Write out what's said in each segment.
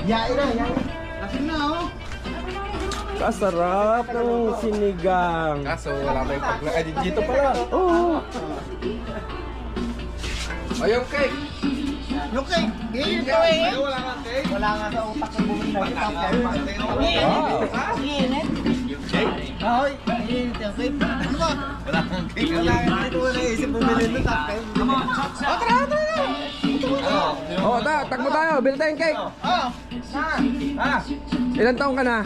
Yain na, yain. Lasing na, oh. Kasarap ng sinigang. Kaso wala may pagla. Ay, dito pala. Oo. Ayong cake. Yung cake, iinit ko eh. Wala nga cake. Wala nga sa utak ng bumili ng top Wow. Iinit? Ahoy, iinit yung cake. Ano ba? Wala kang cake. Wala nga, hindi ko naisip bumili ng top cake. Tara! Oh, takbo tayo. Bili tayong cake. Oh! Ilan taong ka na?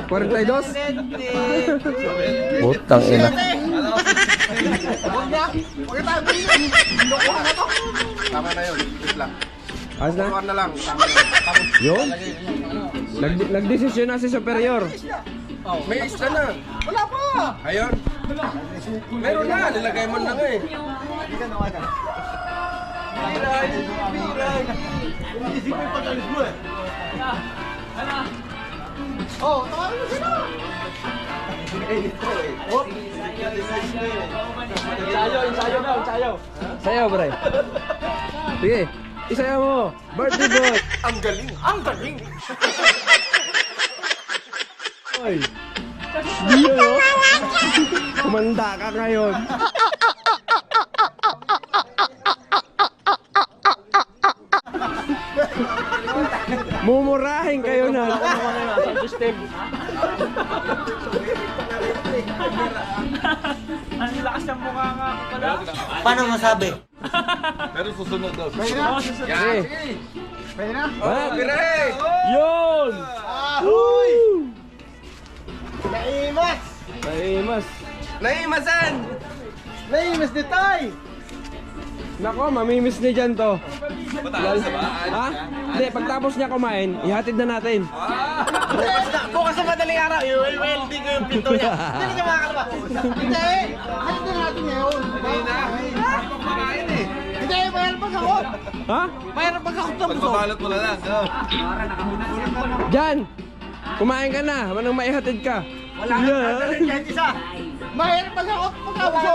42? Putang ina. Huwag niya! Huwag tayo bumili! Loko na to! Tama na yun. Wait lang. Ayos na? Turuan na lang. Tama na yun. Tapos, Yun? Nagdesisyon na si superior. may isla na. Wala pa! Ayun. Meron na. Nilagay mo na nga eh. Hindi ka nawa ka. Biray. Biray. Isip ko yung pag-alis mo eh. Oh, tawagin mo sila! Oh! Sayaw, pre. Sige. Isayaw mo. Birthday boy. Ang galing. Ang galing. Oy. Diyo, no? Kumanda ka ngayon. Mumurahin kayo na. Ang lakas ng mukha nga ako pala. Paano masabi? Pero susunod daw. Pwede na? Sige. Pwede na? Ah, Biray. yun! Ahoy! Naimas! Naimas. Naimasan. Naimas ni Tay! Nako, mamimiss ni Jan to. Mataas na ba? Ha? Hindi, pagtapos niya kumain, ihatid na natin. Bukas sa madaling araw, i-welding ko yung pinto niya. Hindi ka makakalaba. Hindi! Ano na natin ngayon? Hindi na. Kumakain eh. Hindi, mayroon pag ako. Ha? Mayroon pag ako tapos. Pagbabalot mo na lang. Go. Jan! Kumain ka na, manang maihatid ka. Wala kang dadalhin kahit isa. Mayroon pag ako pag ako.